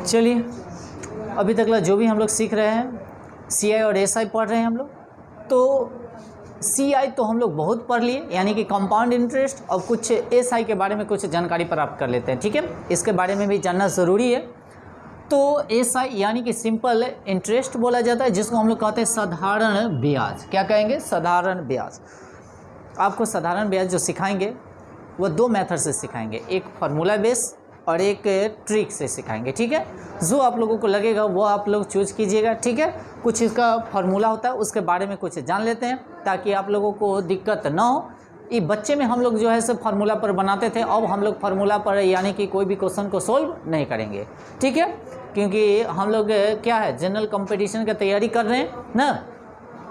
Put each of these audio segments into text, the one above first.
चलिए अभी तक जो भी हम लोग सीख रहे हैं CI और SI पढ़ रहे हैं हम लोग। तो CI तो हम लोग बहुत पढ़ लिए, यानी कि कंपाउंड इंटरेस्ट, और कुछ SI के बारे में कुछ जानकारी प्राप्त कर लेते हैं। ठीक है, इसके बारे में भी जानना ज़रूरी है। तो SI यानी कि सिंपल इंटरेस्ट बोला जाता है, जिसको हम लोग कहते हैं साधारण ब्याज। क्या कहेंगे? साधारण ब्याज। आपको साधारण ब्याज जो सिखाएंगे वो दो मेथड से सिखाएंगे, एक फार्मूला बेस और एक ट्रिक से सिखाएंगे। ठीक है, जो आप लोगों को लगेगा वो आप लोग चूज कीजिएगा। ठीक है, कुछ इसका फार्मूला होता है, उसके बारे में कुछ जान लेते हैं ताकि आप लोगों को दिक्कत ना हो। ये बच्चे में हम लोग जो है सब फार्मूला पर बनाते थे, अब हम लोग फार्मूला पर यानी कि कोई भी क्वेश्चन को सोल्व नहीं करेंगे। ठीक है, क्योंकि हम लोग क्या है जनरल कंपटीशन की तैयारी कर रहे हैं ना,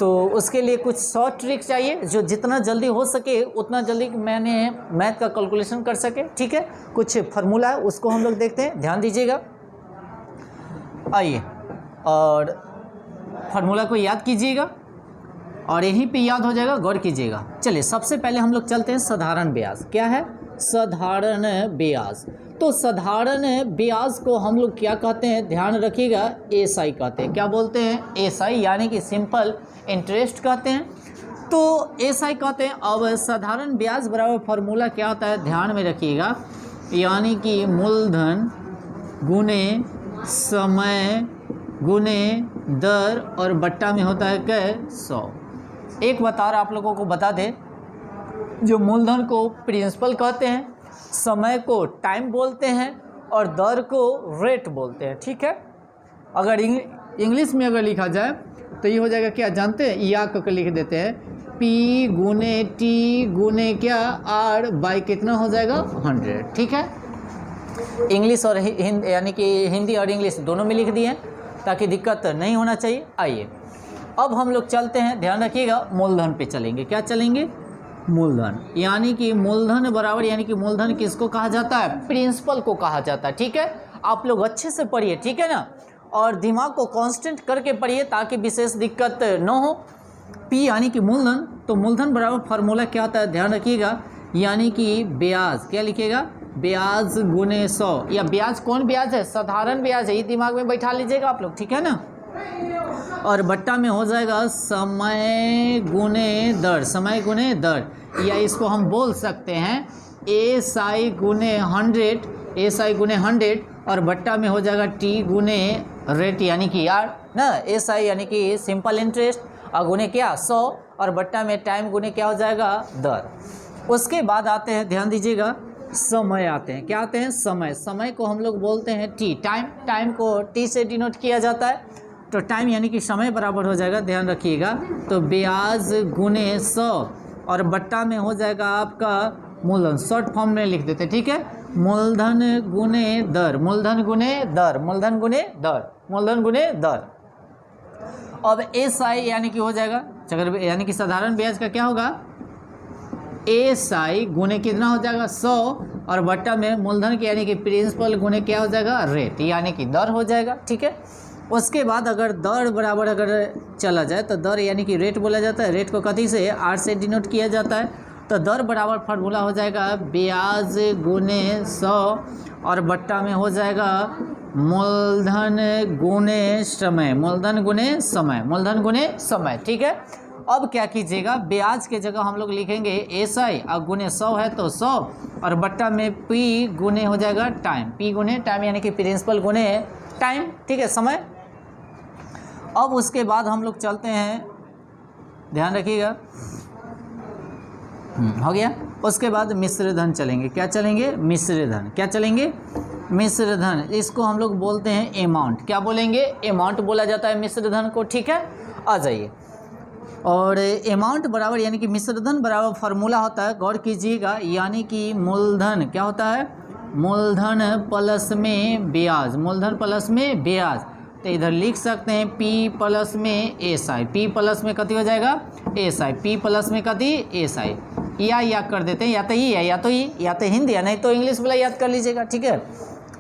तो उसके लिए कुछ शॉर्ट ट्रिक चाहिए जो जितना जल्दी हो सके उतना जल्दी मैंने मैथ का कैलकुलेशन कर सके। ठीक है, कुछ फार्मूला है उसको हम लोग देखते हैं, ध्यान दीजिएगा। आइए और फार्मूला को याद कीजिएगा और यहीं पे याद हो जाएगा, गौर कीजिएगा। चलिए सबसे पहले हम लोग चलते हैं साधारण ब्याज। क्या है? साधारण ब्याज। तो साधारण ब्याज को हम लोग क्या कहते हैं? ध्यान रखिएगा, SI कहते हैं। क्या बोलते हैं? SI यानी कि सिंपल इंटरेस्ट कहते हैं। तो SI कहते हैं। अब साधारण ब्याज बराबर फार्मूला क्या होता है? ध्यान में रखिएगा, यानी कि मूलधन गुने समय गुने दर और बट्टा में होता है क्या? 100। एक बार आप लोगों को बता दें, जो मूलधन को प्रिंसिपल कहते हैं, समय को टाइम बोलते हैं और दर को रेट बोलते हैं। ठीक है, अगर इंग्लिश में अगर लिखा जाए तो ये हो जाएगा क्या जानते हैं? या करके लिख देते हैं, P गुने T गुने क्या R बाई कितना हो जाएगा? 100। ठीक है, इंग्लिश और यानी कि हिंदी और इंग्लिश दोनों में लिख दिए ताकि दिक्कत नहीं होना चाहिए। आइए अब हम लोग चलते हैं, ध्यान रखिएगा, मूलधन पे चलेंगे। क्या चलेंगे? मूलधन। यानी कि मूलधन बराबर, यानी कि मूलधन किसको कहा जाता है? प्रिंसिपल को कहा जाता है। ठीक है, आप लोग अच्छे से पढ़िए, ठीक है ना, और दिमाग को कांस्टेंट करके पढ़िए ताकि विशेष दिक्कत न हो। P यानी कि मूलधन, तो मूलधन बराबर फार्मूला क्या होता है? ध्यान रखिएगा, यानी कि ब्याज। क्या लिखिएगा? ब्याज गुने 100। या ब्याज कौन ब्याज है? साधारण ब्याज है, ये दिमाग में बैठा लीजिएगा आप लोग, ठीक है ना। और बट्टा में हो जाएगा समय गुने दर, समय गुने दर, या इसको हम बोल सकते हैं SI गुने 100, SI गुने 100, और बट्टा में हो जाएगा T गुने रेट यानी कि R ना, SI यानी कि सिंपल इंटरेस्ट, और गुने क्या? 100, और बट्टा में टाइम गुने क्या हो जाएगा? दर। उसके बाद आते हैं, ध्यान दीजिएगा, समय आते हैं। क्या आते हैं? समय। समय को हम लोग बोलते हैं T, टाइम। टाइम को T से डिनोट किया जाता है, तो टाइम यानी कि समय बराबर हो जाएगा, ध्यान रखिएगा, तो ब्याज गुने 100 और बट्टा में हो जाएगा आपका मूलधन। शॉर्ट फॉर्म में लिख देते, ठीक है, मूलधन गुने दर, मूलधन गुने दर, मूलधन गुने दर, मूलधन गुने दर। अब SI यानी कि हो जाएगा चक्र, यानी कि साधारण ब्याज का क्या होगा? SI गुने कितना हो जाएगा? 100, और बट्टा में मूलधन के यानी कि प्रिंसिपल गुने क्या हो जाएगा? रेट यानी कि दर हो जाएगा। ठीक है, उसके बाद अगर दर बराबर अगर चला जाए तो दर यानी कि रेट बोला जाता है। रेट को कथी से? R से डिनोट किया जाता है। तो दर बराबर फार्मूला हो जाएगा ब्याज गुने 100 और बट्टा में हो जाएगा मूलधन गुने समय, मूलधन गुने समय, मूलधन गुने समय। ठीक है, अब क्या कीजिएगा, ब्याज के जगह हम लोग लिखेंगे SI, और गुने 100 है तो 100, और बट्टा में P गुने हो जाएगा टाइम, P गुने टाइम यानी कि प्रिंसिपल गुने टाइम। ठीक है, समय। अब उसके बाद हम लोग चलते हैं, ध्यान रखिएगा, हो गया। उसके बाद मिश्र धन चलेंगे। क्या चलेंगे? मिश्र धन। क्या चलेंगे? मिश्र धन। इसको हम लोग बोलते हैं अमाउंट। क्या बोलेंगे? अमाउंट बोला जाता है मिश्र धन को। ठीक है, आ जाइए। और अमाउंट बराबर यानी कि मिश्र धन बराबर फार्मूला होता है, गौर कीजिएगा, यानी कि मूलधन क्या होता है? मूलधन प्लस में ब्याज, मूलधन प्लस में ब्याज। तो इधर लिख सकते हैं P प्लस में SI, P प्लस में कति हो जाएगा? SI, P प्लस में कति? SI। या कर देते हैं, या तो ये है या तो ये, या तो हिंदी या नहीं तो इंग्लिश वाला याद कर लीजिएगा। ठीक है,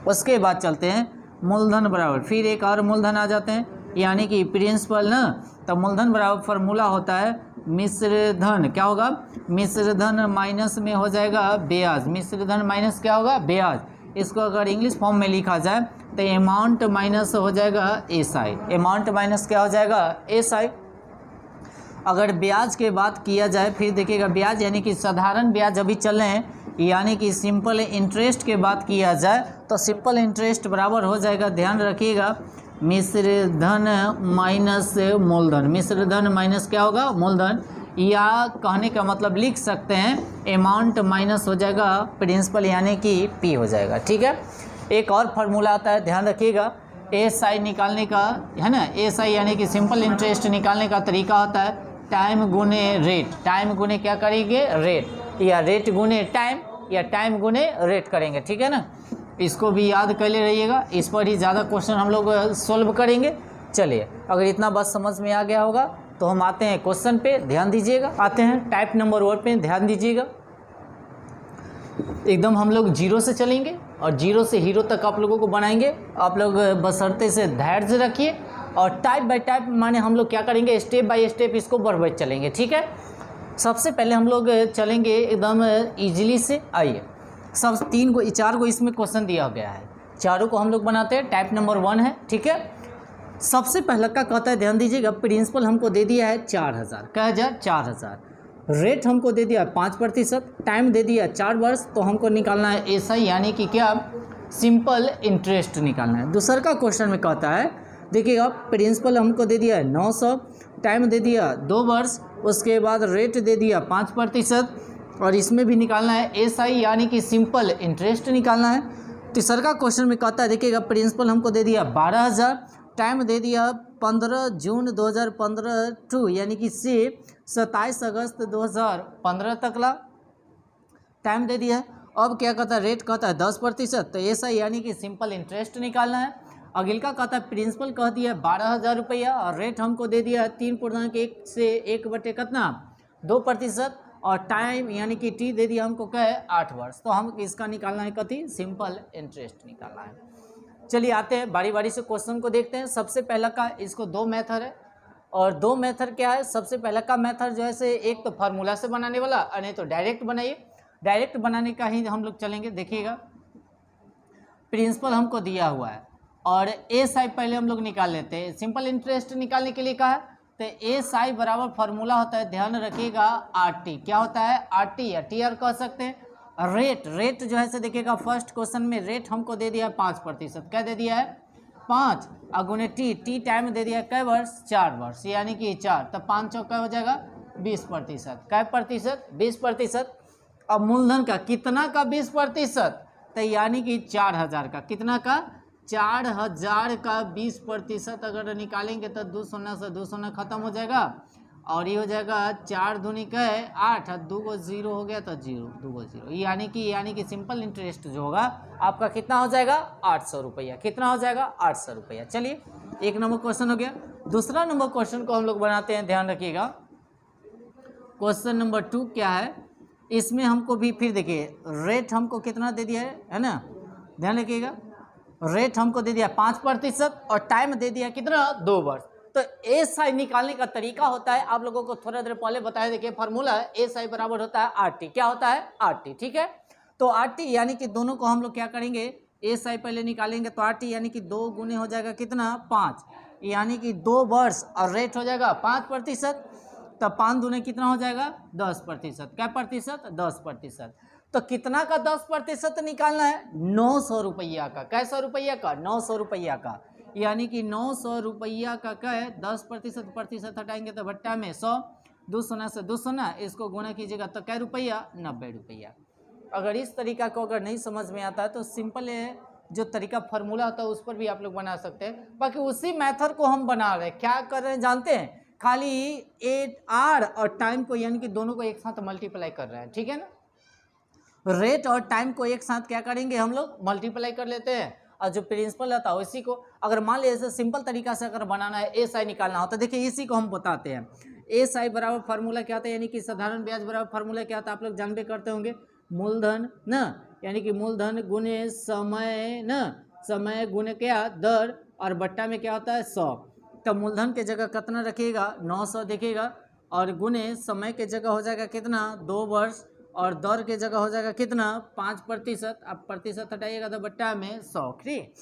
उसके बाद चलते हैं मूलधन बराबर, फिर एक और मूलधन आ जाते हैं, यानी कि प्रिंसिपल ना, तो मूलधन बराबर फार्मूला होता है मिश्र धन। क्या होगा? मिश्र धन माइनस में हो जाएगा ब्याज, मिश्र धन माइनस क्या होगा? ब्याज, इसको अगर इंग्लिश फॉर्म में लिखा जाए तो अमाउंट माइनस हो जाएगा एस आई, अमाउंट माइनस क्या हो जाएगा एस आई। अगर ब्याज के बात किया जाए फिर देखिएगा ब्याज यानी कि साधारण ब्याज अभी चल रहे हैं, यानी कि सिंपल इंटरेस्ट के बात किया जाए तो सिंपल इंटरेस्ट बराबर हो जाएगा, ध्यान रखिएगा, मिश्र धन माइनस मूलधन, मिश्र धन माइनस क्या होगा मूलधन, या कहने का मतलब लिख सकते हैं अमाउंट माइनस हो जाएगा प्रिंसिपल यानी कि पी हो जाएगा। ठीक है, एक और फार्मूला आता है, ध्यान रखिएगा, एस आई निकालने का है ना, एस आई यानी कि सिंपल इंटरेस्ट निकालने का तरीका होता है टाइम गुने रेट, टाइम गुने क्या करेंगे रेट, या रेट गुने टाइम, या टाइम गुने रेट करेंगे। ठीक है ना, इसको भी याद कर ले रहिएगा, इस पर ही ज़्यादा क्वेश्चन हम लोग सोल्व करेंगे। चलिए, अगर इतना बात समझ में आ गया होगा तो हम आते हैं क्वेश्चन पे, ध्यान दीजिएगा, आते हैं टाइप नंबर 1 पे, ध्यान दीजिएगा। एकदम हम लोग जीरो से चलेंगे और जीरो से हीरो तक आप लोगों को बनाएंगे, आप लोग बशर्ते से धैर्य रखिए, और टाइप बाय टाइप माने हम लोग क्या करेंगे स्टेप बाय स्टेप इसको बढ़ चलेंगे। ठीक है, सबसे पहले हम लोग चलेंगे एकदम ईजिली से, आइए सब 3 को 4 को इसमें क्वेश्चन दिया गया है, चारों को हम लोग बनाते हैं, टाइप नंबर 1 है। ठीक है, सबसे पहला का कहता है, ध्यान दीजिएगा, प्रिंसिपल हमको दे दिया है 4000, क्या है 4000, रेट हमको दे दिया 5%, टाइम दे दिया 4 वर्ष, तो हमको निकालना है एसआई यानी कि क्या सिंपल इंटरेस्ट निकालना है। दूसरा का क्वेश्चन में कहता है, देखिएगा, प्रिंसिपल हमको दे दिया है 900, टाइम दे दिया 2 वर्ष, उसके बाद रेट दे दिया 5%, और इसमें भी निकालना है एसआई यानी कि सिंपल इंटरेस्ट निकालना है। तीसरा का क्वेश्चन में कहता है, देखिएगा, प्रिंसिपल हमको दे दिया 12000, टाइम दे दिया 15 जून 2015 टू यानी कि से 27 अगस्त 2015 तक ला टाइम दे दिया है। अब क्या कहता है, रेट कहता है 10%, तो ऐसा यानी कि सिंपल इंटरेस्ट निकालना है। अगिल का कहता है, प्रिंसिपल कह दिया 12000 रुपया, और रेट हमको दे दिया 3.1 से 1 बटे कितना 2%, और टाइम यानी कि टी दे दिया हमको क्या है 8 वर्ष, तो हम इसका निकालना है कथी सिंपल इंटरेस्ट निकालना है। चलिए आते हैं बारी बारी से क्वेश्चन को देखते हैं। सबसे पहला का, इसको 2 मेथड है, और 2 मेथड क्या है, सबसे पहला का मेथड जो है से एक तो फार्मूला से बनाने वाला, और नहीं तो डायरेक्ट बनाइए, डायरेक्ट बनाने का ही हम लोग चलेंगे। देखिएगा, प्रिंसिपल हमको दिया हुआ है और एस आई पहले हम लोग निकाल लेते हैं, सिंपल इंटरेस्ट निकालने के लिए कहा है, तो एस आई बराबर फार्मूला होता है, ध्यान रखिएगा, आर टी, क्या होता है आर टी या टी आर कह सकते हैं। रेट, रेट जो है से देखिएगा, फर्स्ट क्वेश्चन में रेट हमको दे दिया है 5%, क्या दे दिया है 5, अगुने टी, टी टाइम दे दिया है कै वर्ष 4 वर्ष यानी कि 4, तब 5 चौक क्या हो जाएगा 20%, कै प्रतिशत 20%। अब मूलधन का कितना का 20%, तो यानी कि 4000 का, कितना का 4000 का 20% अगर निकालेंगे तो 2 शून्य से 2 शून्य खत्म हो जाएगा, और ये हो जाएगा 4 दूनी का 8, 2 को 0 हो गया तो 0, 2 को 0, यानी कि सिंपल इंटरेस्ट जो होगा आपका कितना हो जाएगा 800 रुपया, कितना हो जाएगा 800 रुपया। चलिए, 1 नंबर क्वेश्चन हो गया। दूसरा नंबर क्वेश्चन को हम लोग बनाते हैं, ध्यान रखिएगा, क्वेश्चन नंबर 2 क्या है, इसमें हमको भी फिर देखिए रेट हमको कितना दे दिया है ना, ध्यान रखिएगा, रेट हमको दे दिया 5% और टाइम दे दिया कितना 2 वर्ष। तो एस आई निकालने का तरीका होता है, आप लोगों को थोड़ा देर पहले बताया, देखिए फार्मूला है एस आई बराबर होता है आर टी, क्या होता है आर टी। ठीक है, तो आर टी यानी कि दोनों को हम लोग क्या करेंगे, एस आई पहले निकालेंगे, तो आर टी यानी कि 2 गुने हो जाएगा कितना 5, यानी कि 2 वर्ष, और रेट हो जाएगा 5%, तब 5 दूने कितना हो जाएगा 10%, क्या प्रतिशत 10%। तो कितना का 10% निकालना है 900 रुपया का, कैसा रुपया का 900 रुपया का, यानी कि 900 रुपया का क्या है 10%, प्रतिशत हटाएंगे तो भट्टा में 100, 2 शून्य से 2 शून्य, इसको गुणा कीजिएगा तो क्या रुपया 90 रुपया। अगर इस तरीका को अगर नहीं समझ में आता है तो सिंपल है जो तरीका फार्मूला होता है उस पर भी आप लोग बना सकते हैं। बाकी उसी मेथड को हम बना रहे हैं, क्या कर रहे हैं जानते हैं, खाली 8 और टाइम को यानी कि दोनों को एक साथ मल्टीप्लाई कर रहे हैं। ठीक है ना, रेट और टाइम को एक साथ क्या करेंगे हम लोग मल्टीप्लाई कर लेते हैं, और जो प्रिंसिपल रहता है उसी को, अगर मान लीजिए ऐसे सिंपल तरीका से अगर बनाना है एस आई निकालना हो तो देखिए इसी को हम बताते हैं। एस आई बराबर फार्मूला क्या होता है, यानी कि साधारण ब्याज बराबर फार्मूला क्या होता है आप लोग जानबे करते होंगे, मूलधन न, यानी कि मूलधन गुने समय न, समय गुने क्या दर, और बट्टा में क्या होता है 100। तो मूलधन के जगह कितना रखिएगा 900 देखिएगा, और गुने समय के जगह हो जाएगा कितना 2 वर्ष, और दर के जगह हो जाएगा कितना 5%। अब प्रतिशत हटाइएगा तो बट्टा में 100। ठीक,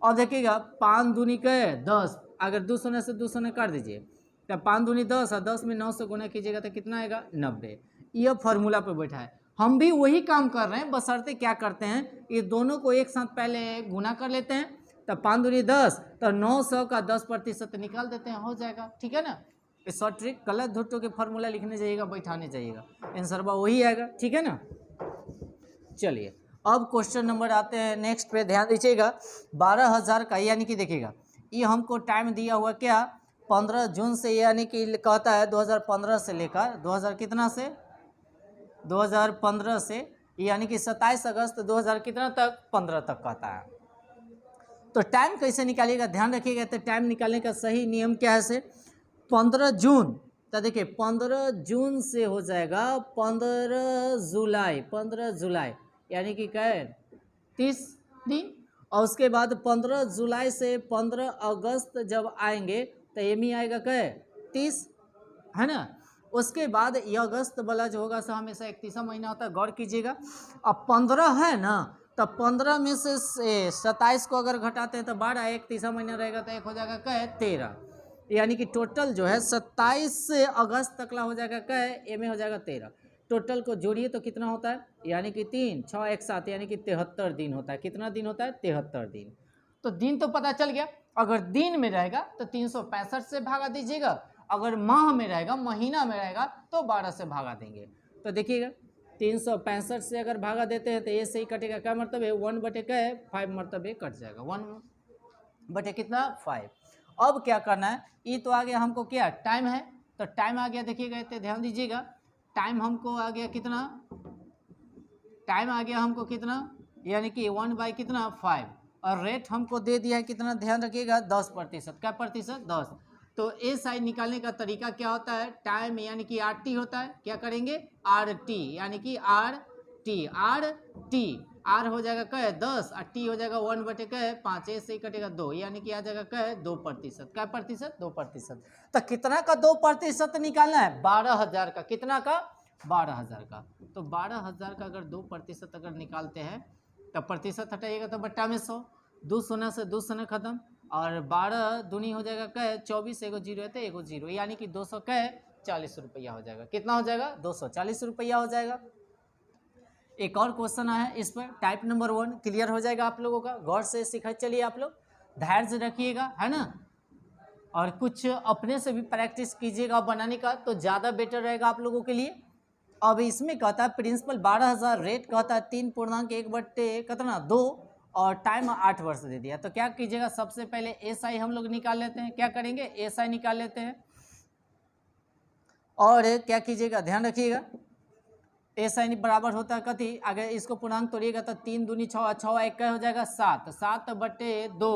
और देखिएगा 5 दूनी के 10, अगर 2 शून्य से 2 शून्य कर दीजिए तो 5 दूनी 10 और 10 में 9 से गुना कीजिएगा तो कितना आएगा 90। यह फॉर्मूला पे बैठा है। हम भी वही काम कर रहे हैं, बशर्ते क्या करते हैं ये दोनों को एक साथ पहले गुना कर लेते हैं, तो 5 दूनी 10, तो 900 का 10% निकाल देते हैं, हो जाएगा। ठीक है ना, ये शॉर्ट ट्रिक। गलत धुट्टों के फॉर्मूला लिखने जाइएगा, बैठाने जाइएगा, आंसर वही आएगा। ठीक है ना, चलिए अब क्वेश्चन नंबर आते हैं नेक्स्ट पे, ध्यान दीजिएगा। 12,000 का, यानी कि देखिएगा ये हमको टाइम दिया हुआ क्या 15 जून से, यानी कि कहता है 2015 से लेकर 2000 कितना से 2015 से, यानी कि 27 अगस्त 2000 कितना तक 15 तक कहता है। तो टाइम कैसे निकालिएगा, ध्यान रखिएगा। तो टाइम निकालने का सही नियम क्या है से 15 जून, तो देखिए 15 जून से हो जाएगा 15 जुलाई, 15 जुलाई यानी कि क्या है 30 दिन, और उसके बाद 15 जुलाई से 15 अगस्त जब आएंगे तो ये भी आएगा क्या 30, है ना। उसके बाद ये अगस्त वाला जो होगा सो हमेशा 31वां महीना होता है, गौर कीजिएगा। अब 15 है ना, तो 15 में से 27 को अगर घटाते हैं तो 12, 31वां महीना रहेगा तो एक हो जाएगा क्या 13, यानी कि टोटल जो है 27 से अगस्त तक ला हो जाएगा क्या ए में हो जाएगा 13। टोटल को जोड़िए तो कितना होता है, यानी कि 3, 6, 1, 7, यानी कि 73 दिन होता है। कितना दिन होता है 73 दिन। तो दिन तो पता चल गया। अगर दिन में रहेगा तो 365 से भागा दीजिएगा, अगर माह में रहेगा, महीना में रहेगा तो 12 से भागा देंगे। तो देखिएगा 365 से अगर भागा देते हैं तो ये सही कटेगा, क्या मतलब है 1/5 मरतबे कट जाएगा, 1/5 कितना 5। अब क्या करना है, ये तो आ गया हमको क्या टाइम है, तो टाइम आ गया देखिएगा, इतने ध्यान दीजिएगा। टाइम हमको आ गया कितना, टाइम आ गया हमको कितना, यानी कि 1 कितना 5, और रेट हमको दे दिया है कितना, ध्यान रखिएगा 10%। क्या प्रतिशत 10। तो ए साइड निकालने का तरीका क्या होता है, टाइम यानी कि RT होता है, क्या करेंगे RT, यानी कि RT आर हो जाएगा क्या 10 और टी हो जाएगा 1/5, ए से ही कटेगा 2, यानी कि आ जाएगा क्या 2%। क्या प्रतिशत 2%। तो कितना का 2% निकालना है 12,000 का, कितना का 12,000 का। तो 12,000 का अगर 2% अगर निकालते हैं तो प्रतिशत हटाइएगा तो बट्टा में 100, 2 शून्य से 2 शून्य खत्म, और 12 दूनी हो जाएगा क्या 24, एगो जीरो है तो एगो जीरो, यानी कि 240 रुपया हो जाएगा। कितना हो जाएगा 240 रुपया हो जाएगा। एक और क्वेश्चन आया है इस पर, टाइप नंबर 1 क्लियर हो जाएगा आप लोगों का, गौर से सिखा चलिए आप लोग, धैर्य रखिएगा, है ना, और कुछ अपने से भी प्रैक्टिस कीजिएगा बनाने का तो ज़्यादा बेटर रहेगा आप लोगों के लिए। अब इसमें कहता है प्रिंसिपल 12,000, रेट कहता है 3.1 कितना 2, और टाइम 8 वर्ष दे दिया। तो क्या कीजिएगा, सबसे पहले एसआई हम लोग निकाल लेते हैं। क्या करेंगे एसआई निकाल लेते हैं, और क्या कीजिएगा ध्यान रखिएगा, एसआई बराबर होता है कथी, अगर इसको पूर्णांक तोड़िएगा तो 3 दूनी 6, 6 1 का हो जाएगा 7, 7/2,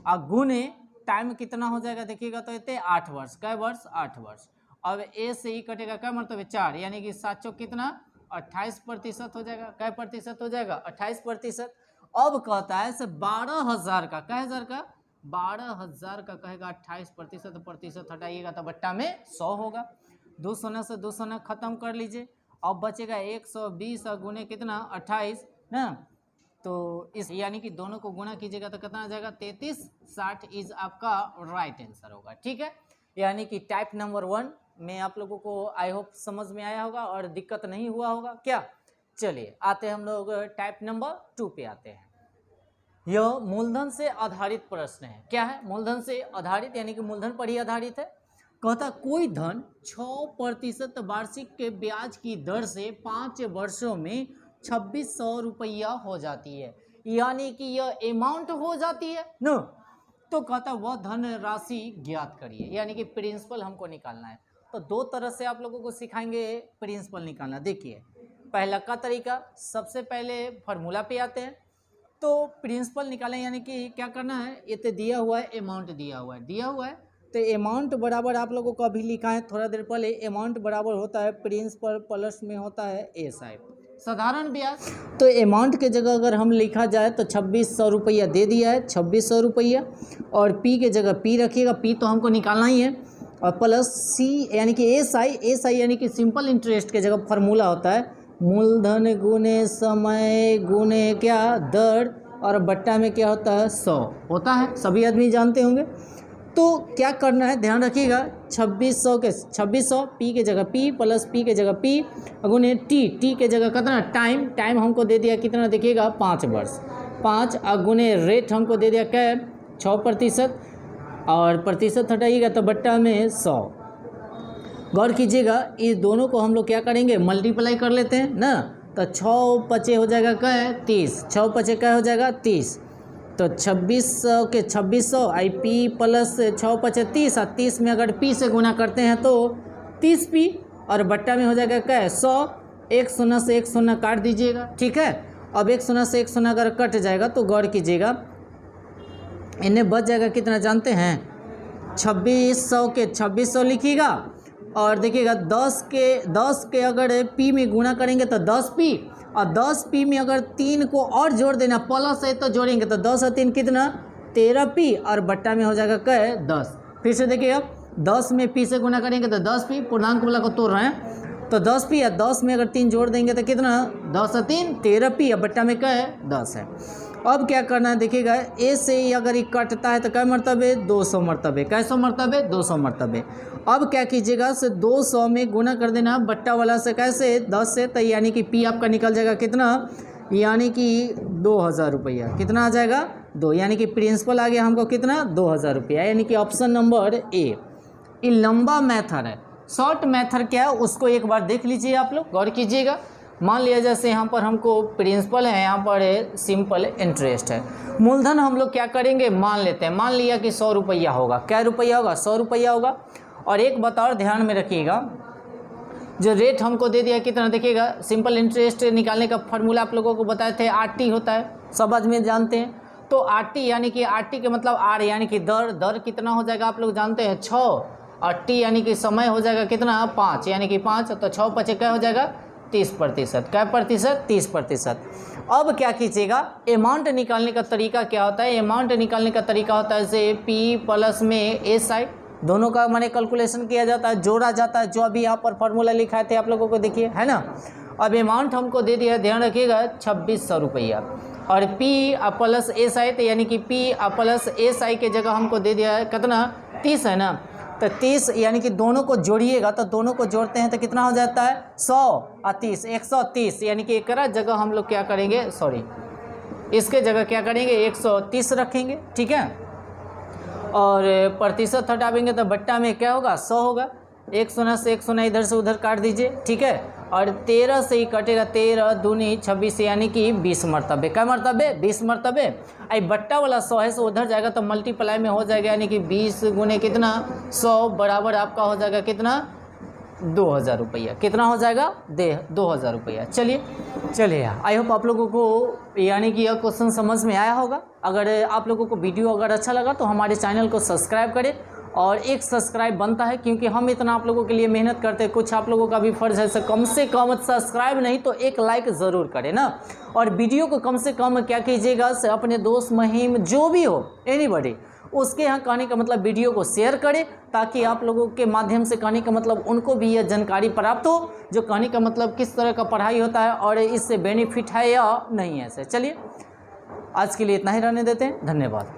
और गुने टाइम कितना हो जाएगा देखिएगा तो इतने 8 वर्ष। क्या वर्ष 8 वर्ष। अब ए से ही कटेगा क्या मतलब 4, यानी कि 7 चौक कितना 28% हो जाएगा। क्या प्रतिशत हो जाएगा 28%। अब कहता है से 12,000 का, क्या हज़ार का 12,000 का कहेगा 28%, प्रतिशत हटाइएगा तो बट्टा में 100 होगा। 2 शून्य से 2 शून्य खत्म कर लीजिए, अब बचेगा 120 और गुने कितना 28 ना, तो इस यानी कि दोनों को गुना कीजिएगा तो कितना आ जाएगा 33, 60 इज आपका राइट आंसर होगा। ठीक है, यानी कि टाइप नंबर 1 में आप लोगों को आई होप समझ में आया होगा और दिक्कत नहीं हुआ होगा क्या। चलिए आते हैं हम लोग टाइप नंबर 2 पे आते हैं। यह मूलधन से आधारित प्रश्न है। क्या है मूलधन से आधारित, यानी कि मूलधन पर ही आधारित है। कहता कोई धन 6% वार्षिक के ब्याज की दर से 5 वर्षों में 2600 रुपया हो जाती है, यानी कि यह अमाउंट हो जाती है न। तो कहता वह धन राशि ज्ञात करिए, यानी कि प्रिंसिपल हमको निकालना है। तो 2 तरह से आप लोगों को सिखाएंगे प्रिंसिपल निकालना। देखिए पहला का तरीका, सबसे पहले फार्मूला पे आते हैं तो प्रिंसिपल निकालें, यानी कि क्या करना है, ये तो दिया हुआ है अमाउंट दिया हुआ है तो अमाउंट बराबर आप लोगों को अभी लिखा है थोड़ा देर पहले, अमाउंट बराबर होता है प्रिंसिपल प्लस में होता है एसआई साधारण ब्याज। तो अमाउंट के जगह अगर हम लिखा जाए तो 2600 रुपया दे दिया है, 2600 रुपया, और पी के जगह पी रखिएगा, पी तो हमको निकालना ही है, और प्लस सी यानी कि एसआई यानी कि सिंपल इंटरेस्ट के जगह फार्मूला होता है मूलधन गुने समय गुने क्या दर, और बट्टा में क्या होता है 100 होता है, सभी आदमी जानते होंगे। तो क्या करना है ध्यान रखिएगा, 2600 पी के जगह पी प्लस पी के जगह पी गुने टी के जगह कितना टाइम हमको दे दिया कितना देखिएगा 5 वर्ष, 5 गुने रेट हमको दे दिया क्या 6%, और प्रतिशत हटाइएगा तो बट्टा में 100। गौर कीजिएगा इस दोनों को हम लोग क्या करेंगे मल्टीप्लाई कर लेते हैं ना, तो 6 पचे हो जाएगा क्या 30, 6 पचे क्या हो जाएगा 30, तो 2600 के 2600 आई पी प्लस 6 पचे 30, और 30 में अगर पी से गुना करते हैं तो 30 पी, और बट्टा में हो जाएगा क्या 100, एक शून्य से एक शून्य काट दीजिएगा, ठीक है। अब एक शून्य से एक शून्य अगर कट जाएगा तो गौर कीजिएगा इन्हें बच जाएगा कितना जानते हैं 2600 के 2600 लिखिएगा, और देखिएगा 10 के अगर पी में गुना करेंगे तो 10 पी, और 10 पी में अगर 3 को और जोड़ देना प्लस है तो जोड़ेंगे तो 10 और 3 कितना 13 पी, और बट्टा में हो जाएगा क्या 10। फिर से देखिएगा 10 में पी से गुना करेंगे तो 10 पी, पूर्णांक वाला को तोड़ रहे हैं तो 10 पी, या 10 में अगर 3 जोड़ देंगे तो कितना 10 और 3 13 पी, और बट्टा में क्या है 10 है। अब क्या करना है देखिएगा ए से ही अगर ये कटता है तो क्या मरतबे 200 मरतबे, कैसो मरतबे 200 मरतबे। अब क्या कीजिएगा से 200 में गुना कर देना बट्टा वाला से कैसे 10 से, तो यानी कि पी आपका निकल जाएगा कितना, यानी कि 2000 रुपया, कितना आ जाएगा 2, यानी कि प्रिंसिपल आ गया हमको कितना 2000 रुपया, यानी कि ऑप्शन नंबर ए। ये लंबा मेथड है, शॉर्ट मेथड क्या है उसको एक बार देख लीजिए आप लोग, गौर कीजिएगा। मान लिया जैसे यहाँ पर हमको प्रिंसिपल है, यहाँ पर है सिंपल इंटरेस्ट है, मूलधन हम लोग क्या करेंगे मान लेते हैं, मान लिया कि 100 रुपया होगा, क्या रुपया होगा 100 रुपया होगा। और एक बात और ध्यान में रखिएगा, जो रेट हमको दे दिया कितना देखिएगा, सिंपल इंटरेस्ट निकालने का फार्मूला आप लोगों को बताए थे RT होता है, सब आदमी जानते हैं। तो RT यानी कि RT के मतलब R यानी कि दर कितना हो जाएगा आप लोग जानते हैं 6, और T यानी कि समय हो जाएगा कितना 5, यानी कि 5, तो 6 पचे क्या हो जाएगा 30%, क्या प्रतिशत 30%। अब क्या कीजिएगा अमाउंट निकालने का तरीका क्या होता है, अमाउंट निकालने का तरीका होता है जैसे पी प्लस में SI दोनों का मैंने कैलकुलेशन किया जाता है, जोड़ा जाता है, जो अभी यहाँ पर फार्मूला लिखाए थे आप लोगों को देखिए है ना। अब अमाउंट हमको दे दिया, ध्यान रखिएगा 2600 रुपया, और P प्लस SI तो यानी कि P प्लस SI के जगह हमको दे दिया है कितना 30 है ना, तो 30 यानी कि दोनों को जोड़िएगा तो दोनों को जोड़ते हैं तो कितना हो जाता है 100 और 30 130, यानी कि एक जगह हम लोग क्या करेंगे इसके जगह क्या करेंगे 130 रखेंगे, ठीक है। और प्रतिशत हटावेंगे तो बट्टा में क्या होगा 100 होगा, एक शून्य से एक शून्य इधर से उधर काट दीजिए, ठीक है। और 13 से ही कटेगा 13 दूनी 26 यानी कि 20 मरतबे, क्या मरतबे 20 मरतबे। आई बट्टा वाला 100 है, सो उधर जाएगा तो मल्टीप्लाई में हो जाएगा, यानी कि 20 गुने कितना 100 बराबर आपका हो जाएगा कितना 2000 रुपया, कितना हो जाएगा 2000 रुपया। चलिए आई होप आप लोगों को यानी कि यह क्वेश्चन समझ में आया होगा। अगर आप लोगों को वीडियो अगर अच्छा लगा तो हमारे चैनल को सब्सक्राइब करें, और एक सब्सक्राइब बनता है क्योंकि हम इतना आप लोगों के लिए मेहनत करते हैं, कुछ आप लोगों का भी फर्ज है, से कम सब्सक्राइब नहीं तो एक लाइक ज़रूर करें ना। और वीडियो को कम से कम क्या कीजिएगा से अपने दोस्त महिम जो भी हो एनीबॉडी उसके यहाँ कहने का मतलब वीडियो को शेयर करें, ताकि आप लोगों के माध्यम से कहने का मतलब उनको भी यह जानकारी प्राप्त हो, जो कहने का मतलब किस तरह का पढ़ाई होता है और इससे बेनिफिट है या नहीं है। चलिए आज के लिए इतना ही रहने देते हैं, धन्यवाद।